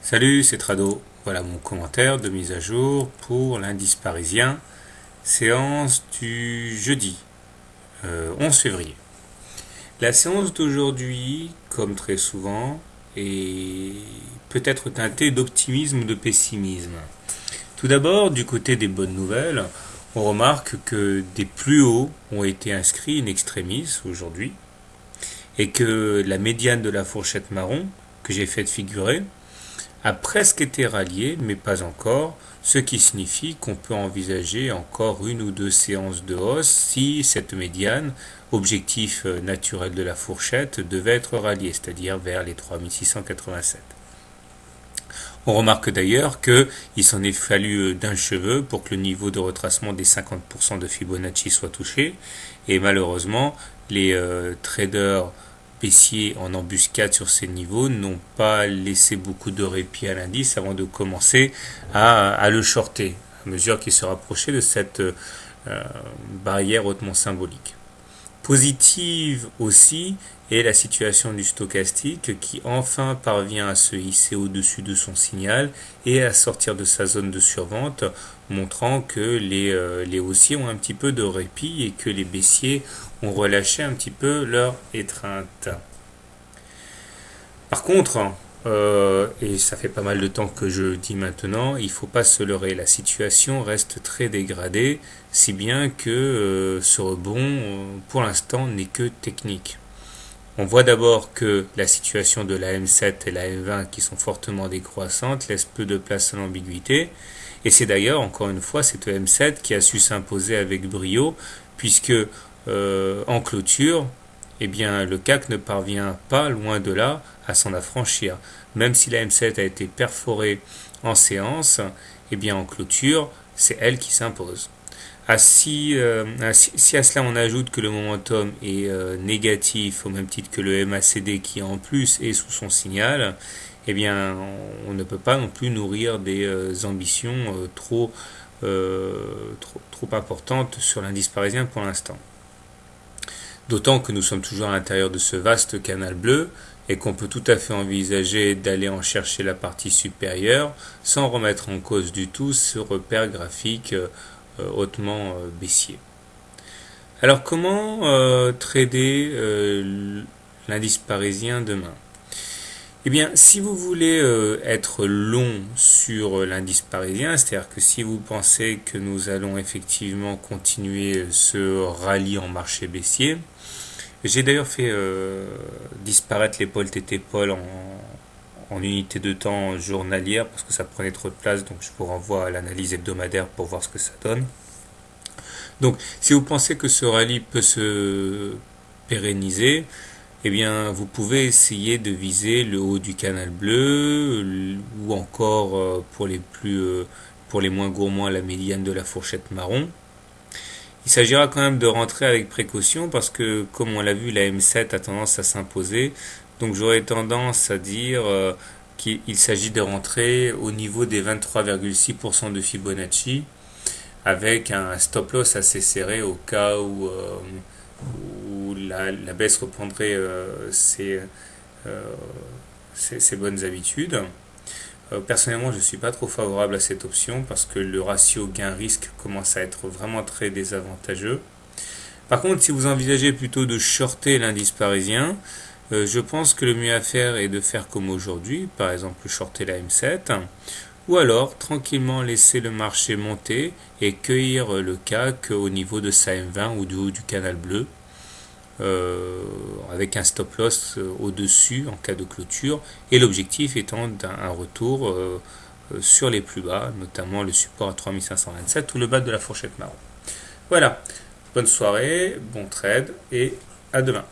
Salut, c'est Trado. Voilà mon commentaire de mise à jour pour l'indice parisien, séance du jeudi 11 février. La séance d'aujourd'hui, comme très souvent, est peut-être teintée d'optimisme ou de pessimisme. Tout d'abord, du côté des bonnes nouvelles, on remarque que des plus hauts ont été inscrits in extremis aujourd'hui et que la médiane de la fourchette marron que j'ai fait figurer a presque été rallié, mais pas encore, ce qui signifie qu'on peut envisager encore une ou deux séances de hausse si cette médiane, objectif naturel de la fourchette, devait être ralliée, c'est-à-dire vers les 3687. On remarque d'ailleurs qu'il s'en est fallu d'un cheveu pour que le niveau de retracement des 50% de Fibonacci soit touché, et malheureusement, les traders baissiers en embuscade sur ces niveaux n'ont pas laissé beaucoup de répit à l'indice avant de commencer à le shorter, à mesure qu'il se rapprochait de cette barrière hautement symbolique. Positive aussi est la situation du stochastique qui enfin parvient à se hisser au-dessus de son signal et à sortir de sa zone de survente, montrant que les haussiers ont un petit peu de répit et que les baissiers ont relâché un petit peu leur étreinte. Par contre, et ça fait pas mal de temps que je dis maintenant, il ne faut pas se leurrer, la situation reste très dégradée, si bien que ce rebond, pour l'instant, n'est que technique. On voit d'abord que la situation de la M7 et la M20, qui sont fortement décroissantes, laisse peu de place à l'ambiguïté, et c'est d'ailleurs, encore une fois, cette M7 qui a su s'imposer avec brio, puisque en clôture, eh bien, le CAC ne parvient pas, loin de là, à s'en affranchir. Même si la M7 a été perforée en séance, eh bien, en clôture, c'est elle qui s'impose. Si à cela on ajoute que le momentum est négatif, au même titre que le MACD qui en plus est sous son signal, eh bien, on ne peut pas non plus nourrir des ambitions trop importantes sur l'indice parisien pour l'instant. D'autant que nous sommes toujours à l'intérieur de ce vaste canal bleu et qu'on peut tout à fait envisager d'aller en chercher la partie supérieure sans remettre en cause du tout ce repère graphique hautement baissier. Alors comment trader l'indice parisien demain ? Eh bien, si vous voulez être long sur l'indice parisien, c'est-à-dire que si vous pensez que nous allons effectivement continuer ce rallye en marché baissier, j'ai d'ailleurs fait disparaître l'épaule TT-Pol en unité de temps journalière parce que ça prenait trop de place, donc je vous renvoie à l'analyse hebdomadaire pour voir ce que ça donne. Donc, si vous pensez que ce rallye peut se pérenniser, eh bien, vous pouvez essayer de viser le haut du canal bleu ou encore pour les moins gourmands la médiane de la fourchette marron. Il s'agira quand même de rentrer avec précaution parce que, comme on l'a vu, la M7 a tendance à s'imposer. Donc, j'aurais tendance à dire qu'il s'agit de rentrer au niveau des 23,6% de Fibonacci avec un stop loss assez serré au cas où la baisse reprendrait ses bonnes habitudes. Personnellement, je ne suis pas trop favorable à cette option parce que le ratio gain-risque commence à être vraiment très désavantageux. Par contre, si vous envisagez plutôt de shorter l'indice parisien, je pense que le mieux à faire est de faire comme aujourd'hui, par exemple shorter la M7, ou alors tranquillement laisser le marché monter et cueillir le CAC au niveau de sa M20 ou du haut du canal bleu, avec un stop loss au-dessus en cas de clôture, et l'objectif étant un retour sur les plus bas, notamment le support à 3527 ou le bas de la fourchette marron. Voilà, bonne soirée, bon trade et à demain.